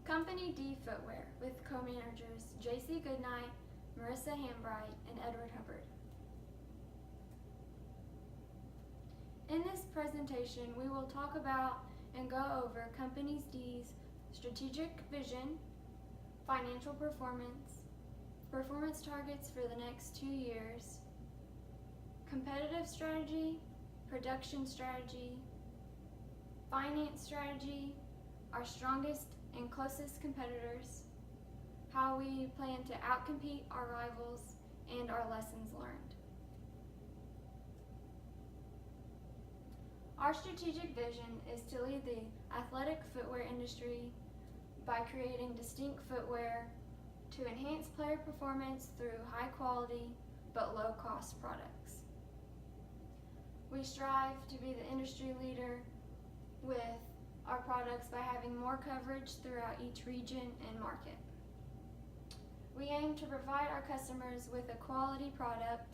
Company D Footwear with co-managers JC Goodnight, Marissa Hambright, and Edward Hubbard. In this presentation, we will talk about and go over Company D's strategic vision, financial performance, performance targets for the next 2 years, competitive strategy, production strategy, finance strategy, our strongest and closest competitors, how we plan to outcompete our rivals, and our lessons learned. Our strategic vision is to lead the athletic footwear industry by creating distinct footwear to enhance player performance through high quality but low cost products. We strive to be the industry leader with our products by having more coverage throughout each region and market. We aim to provide our customers with a quality product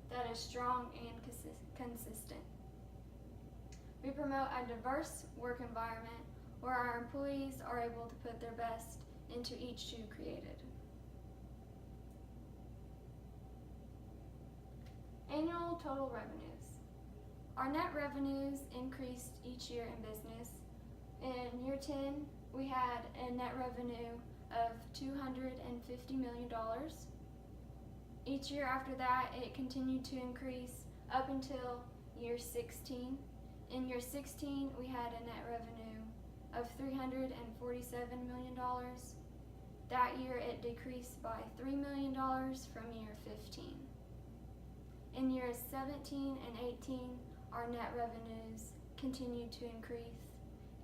that is strong and consistent. We promote a diverse work environment where our employees are able to put their best into each shoe created. Annual total revenues. Our net revenues increased each year in business. In year 10, we had a net revenue of $250 million. Each year after that, it continued to increase up until year 16. In year 16, we had a net revenue of $347 million. That year, it decreased by $3 million from year 15. In years 17 and 18, our net revenues continued to increase.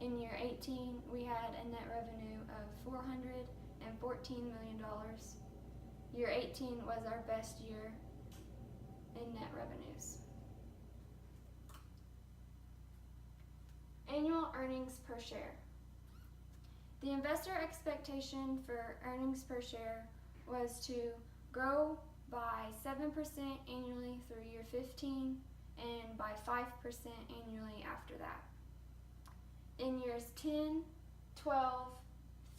In year 18, we had a net revenue of $414 million. Year 18 was our best year in net revenues. Annual earnings per share. The investor expectation for earnings per share was to grow by 7% annually through year 15 and by 5% annually after that. In years 10, 12,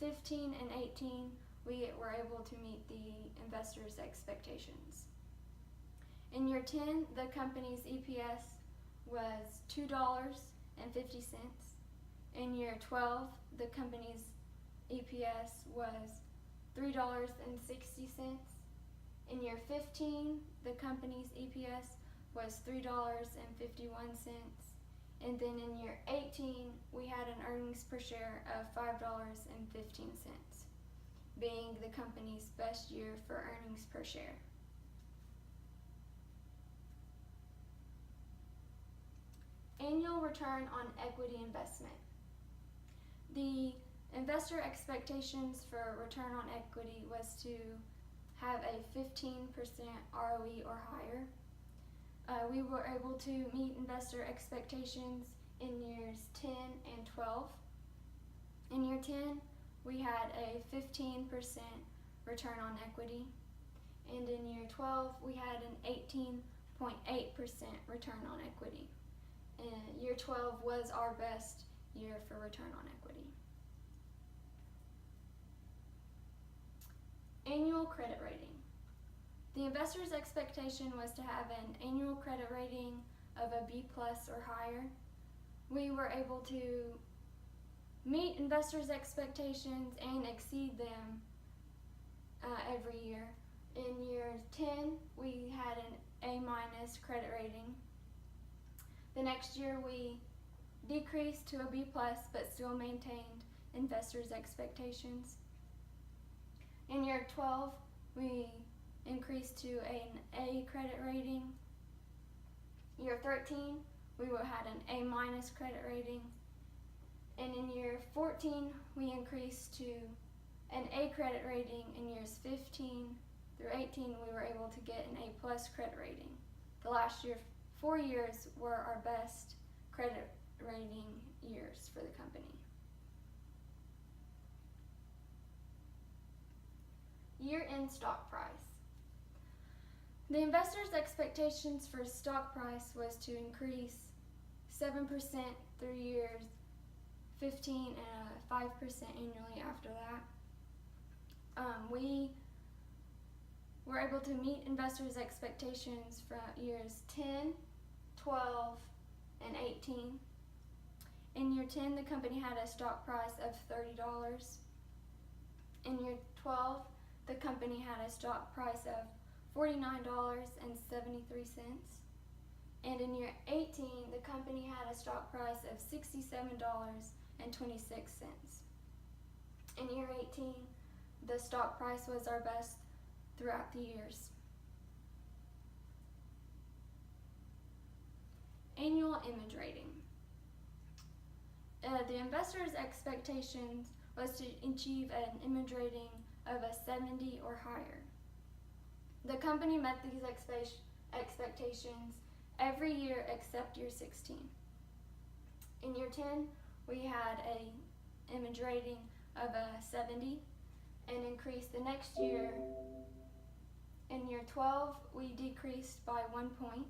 15, and 18, we were able to meet the investors' expectations. In year 10, the company's EPS was $2.50. In year 12, the company's EPS was $3.60. In year 15, the company's EPS was $3.51. And then in year 18, we had an earnings per share of $5.15, being the company's best year for earnings per share. Annual return on equity investment. The investor expectations for return on equity was to have a 15% ROE or higher. We were able to meet investor expectations in years 10 and 12. In year 10, we had a 15% return on equity, and in year 12, we had an 18.8% return on equity. And year 12 was our best year for return on equity. Annual credit rating. The investor's expectation was to have an annual credit rating of a B+ or higher. We were able to meet investors' expectations and exceed them every year. In year 10, we had an A- credit rating. The next year, we decreased to a B+, but still maintained investors' expectations. In year 12, we increased to an A credit rating. Year 13, we had an A- credit rating. And in year 14, we increased to an A credit rating. In years 15 through 18, we were able to get an A+ credit rating. The last 4 years were our best credit rating years for the company. Year-end stock price. The investors' expectations for stock price was to increase 7% through years 15 and a 5% annually after that. We were able to meet investors' expectations for years 10, 12, and 18. In year 10, the company had a stock price of $30. In year 12, the company had a stock price of $49.73. And in year 18, the company had a stock price of $67.26. In year 18, the stock price was our best throughout the years. Annual image rating. The investors' expectations was to achieve an image rating of a 70 or higher. The company met these expectations every year except year 16. In year 10, we had an image rating of a 70 and increased the next year. In year 12, we decreased by 1 point.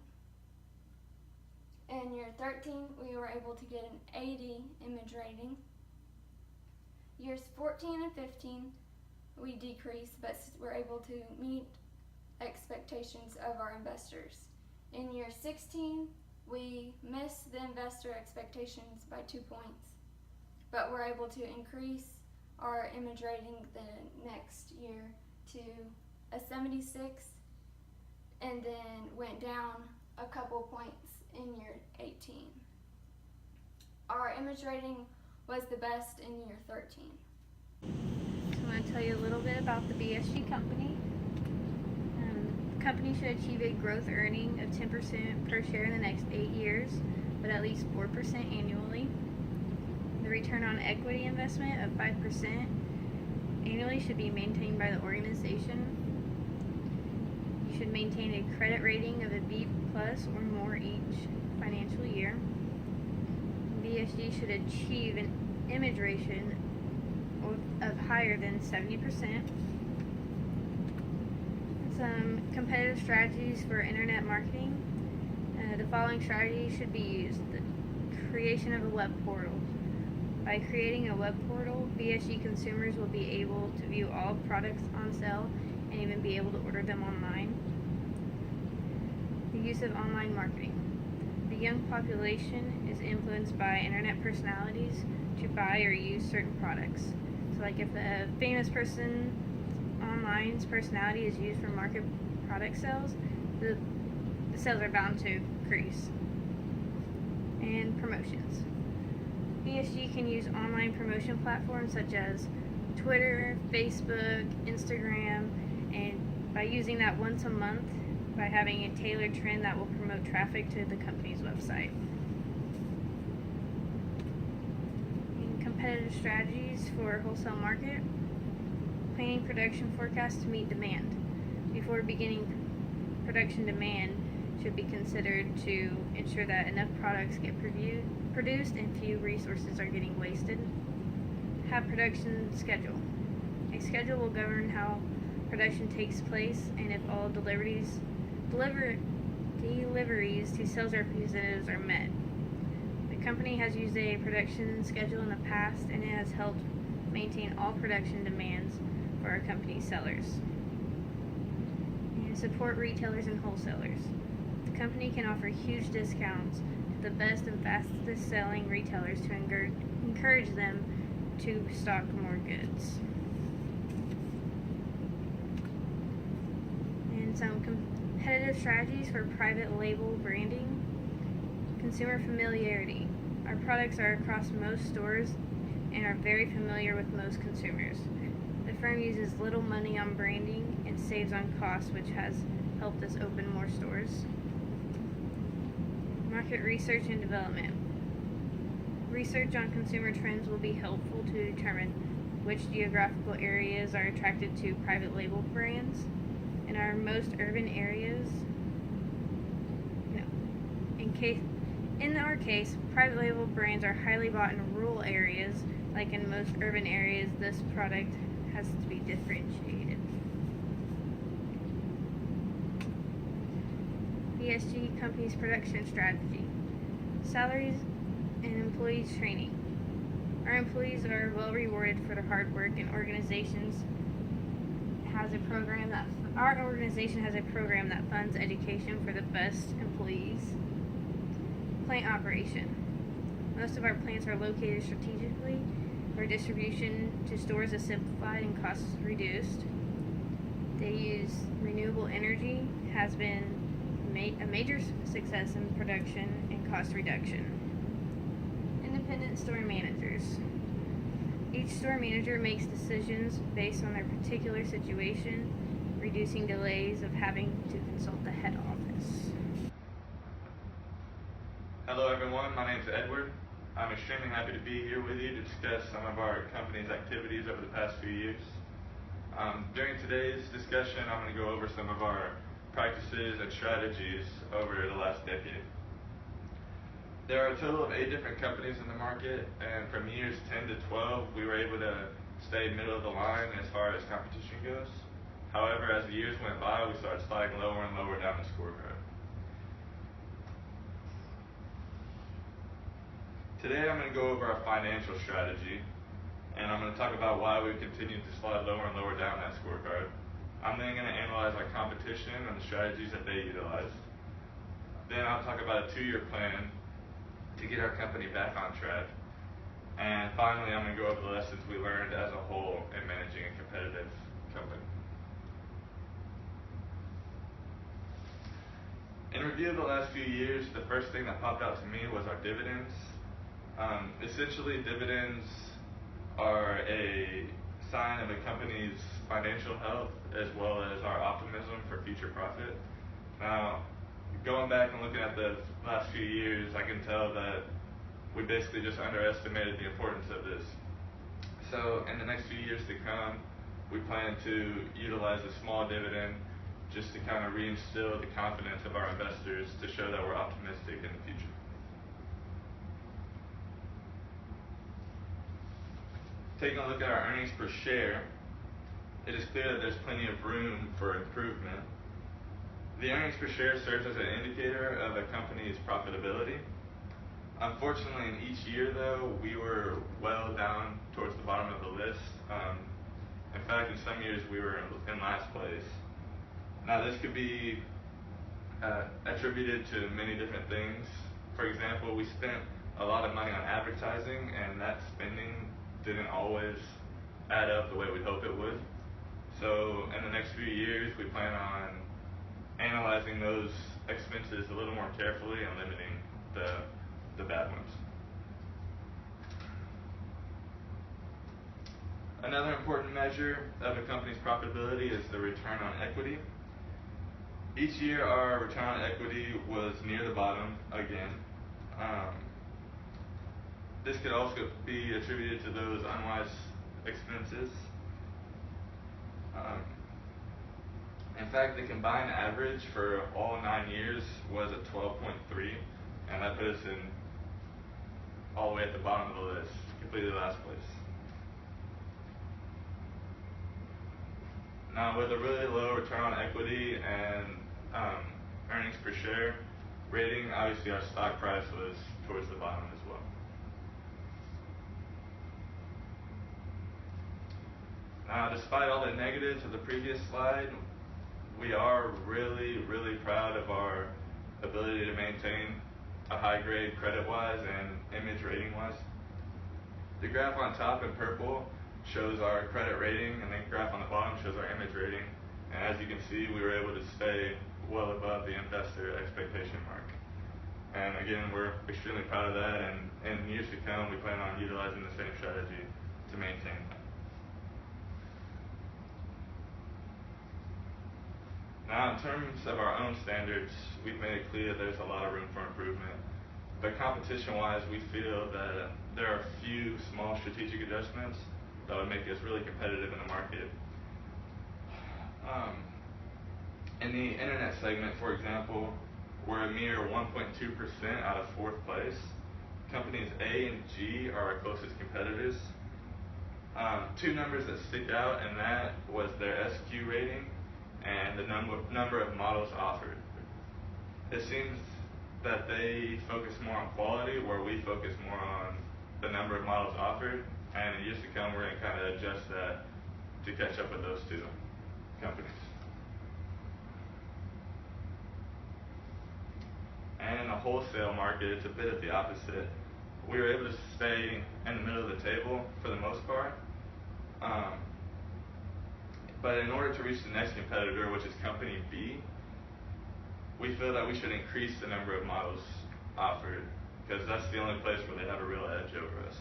In year 13, we were able to get an 80 image rating. Years 14 and 15, we decreased, but were able to meet expectations of our investors. In year 16, we missed the investor expectations by 2 points, but were able to increase our image rating the next year to a 76, and then went down a couple points in year 18. Our image rating was the best in year 13. So I'm going to tell you a little bit about the BSG company. The company should achieve a growth earning of 10% per share in the next 8 years, but at least 4% annually. The return on equity investment of 5% annually should be maintained by the organization. You should maintain a credit rating of a B+ or more each financial year. BSG should achieve an image rating of higher than 70%. Some competitive strategies for internet marketing. The following strategies should be used. The creation of a web portal. By creating a web portal, BSG consumers will be able to view all products on sale and even be able to order them online. The use of online marketing. The young population is influenced by internet personalities to buy or use certain products. So like if a famous person online's personality is used for market product sales, the sales are bound to increase. And promotions. BSG can use online promotion platforms such as Twitter, Facebook, Instagram, and by using that once a month, by having a tailored trend that will promote traffic to the company's website. And competitive strategies for wholesale market. Planning production forecasts to meet demand. Before beginning production, demand should be considered to ensure that enough products get produced and few resources are getting wasted. Have production schedule. A schedule will govern how production takes place and if all deliveries to sales representatives are met. The company has used a production schedule in the past and it has helped maintain all production demands for our company's sellers. And support retailers and wholesalers. The company can offer huge discounts to the best and fastest selling retailers to encourage them to stock more goods. And some competitive strategies for private label branding. Consumer familiarity. Our products are across most stores and are very familiar with most consumers. The firm uses little money on branding and saves on costs, which has helped us open more stores. Market research and development. Research on consumer trends will be helpful to determine which geographical areas are attracted to private label brands. In our most urban areas, in our case, private label brands are highly bought in rural areas. Like in most urban areas, this product has to be differentiated. BSG company's production strategy. Salaries and employees training. Our employees are well rewarded for their hard work, and our organization has a program that funds education for the best employees. Plant operation. Most of our plants are located strategically where distribution to stores is simplified and costs reduced. They use renewable energy, has been a major success in production and cost reduction. Independent store managers. Each store manager makes decisions based on their particular situation, reducing delays of having to consult the head office. Hello everyone, my name is Edward. I'm extremely happy to be here with you to discuss some of our company's activities over the past few years. During today's discussion, I'm going to go over some of our practices and strategies over the last decade. There are a total of 8 different companies in the market, and from years 10 to 12, we were able to stay middle of the line as far as competition goes. However, as the years went by, we started sliding lower and lower down the scorecard. Today I'm going to go over our financial strategy, and I'm going to talk about why we've continued to slide lower and lower down that scorecard. I'm then going to analyze our competition and the strategies that they utilized. Then I'll talk about a 2-year plan to get our company back on track. And finally, I'm going to go over the lessons we learned as a whole in managing a competitive company. In review of the last few years, the first thing that popped out to me was our dividends. Essentially, dividends are a sign of a company's financial health as well as our optimism for future profit. Now, going back and looking at the last few years, I can tell that we basically just underestimated the importance of this. So in the next few years to come, we plan to utilize a small dividend just to kind of reinstill the confidence of our investors to show that we're optimistic in the future. Taking a look at our earnings per share, it is clear that there's plenty of room for improvement. The earnings per share serves as an indicator of a company's profitability. Unfortunately, in each year though, we were well down towards the bottom of the list. In fact, in some years we were in last place. Now this could be attributed to many different things. For example, we spent a lot of money on advertising, and that spending didn't always add up the way we hoped it would. So in the next few years, we plan on analyzing those expenses a little more carefully and limiting the bad ones. Another important measure of a company's profitability is the return on equity. Each year, our return on equity was near the bottom again. This could also be attributed to those unwise expenses. In fact, the combined average for all 9 years was a 12.3, and that put us in all the way at the bottom of the list, completely last place. Now, with a really low return on equity and earnings per share rating, obviously our stock price was towards the bottom as well. Now, despite all the negatives of the previous slide, we are really, really proud of our ability to maintain a high grade credit-wise and image rating-wise. The graph on top in purple shows our credit rating, and the graph on the bottom shows our image rating. And as you can see, we were able to stay well above the investor expectation mark. And again, we're extremely proud of that, and in years to come, we plan on utilizing the same strategy to maintain that. Now, in terms of our own standards, we've made it clear that there's a lot of room for improvement. But competition-wise, we feel that there are a few small strategic adjustments that would make us really competitive in the market. In the internet segment, for example, we're a mere 1.2% out of 4th place. Companies A and G are our closest competitors. 2 numbers that stick out, and that was their SQ rating and the number of models offered. It seems that they focus more on quality, where we focus more on the number of models offered, and in years to come, we're going to kind of adjust that to catch up with those two companies. And in the wholesale market, it's a bit of the opposite. We were able to stay in the middle of the table for the most part. But in order to reach the next competitor, which is Company B, we feel that we should increase the number of models offered, because that's the only place where they have a real edge over us.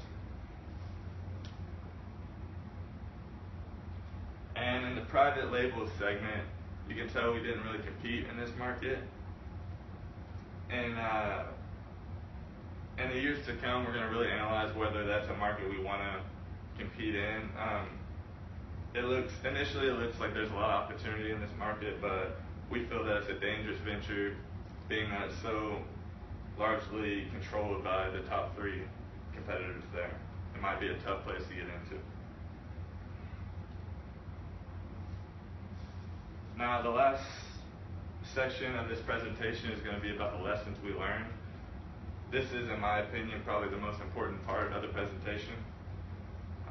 And in the private label segment, you can tell we didn't really compete in this market. And in the years to come, we're going to really analyze whether that's a market we want to compete in. Initially it looks like there's a lot of opportunity in this market, but we feel that it's a dangerous venture, being that it's so largely controlled by the top 3 competitors there. It might be a tough place to get into. Now, the last section of this presentation is going to be about the lessons we learned. This is, in my opinion, probably the most important part of the presentation.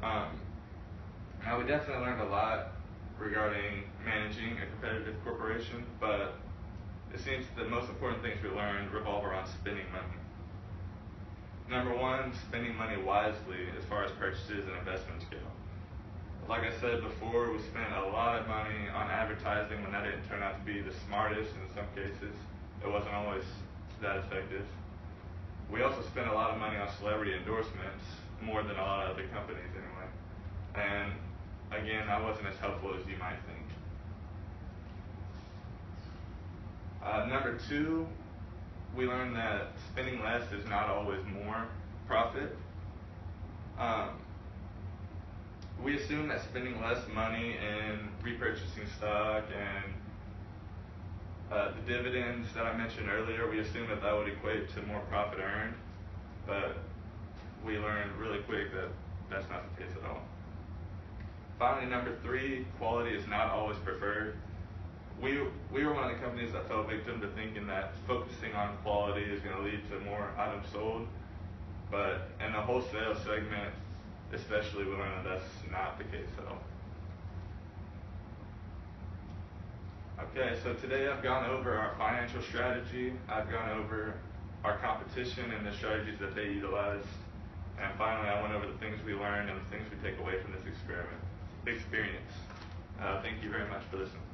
Now, we definitely learned a lot regarding managing a competitive corporation, but it seems the most important things we learned revolve around spending money. Number 1, spending money wisely as far as purchases and investments go. Like I said before, we spent a lot of money on advertising when that didn't turn out to be the smartest, and in some cases it wasn't always that effective. We also spent a lot of money on celebrity endorsements, more than a lot of other companies anyway. And again, that wasn't as helpful as you might think. Number 2, we learned that spending less is not always more profit. We assume that spending less money in repurchasing stock and the dividends that I mentioned earlier, we assume that that would equate to more profit earned, but we learned really quick that that's not the case at all. Finally, number 3, quality is not always preferred. We were one of the companies that fell victim to thinking that focusing on quality is going to lead to more items sold, but in the wholesale segment especially, we learned that that's not the case at all. Okay, so today I've gone over our financial strategy, I've gone over our competition and the strategies that they utilized, and finally I went over the things we learned and the things we take away from this experience. Thank you very much for listening.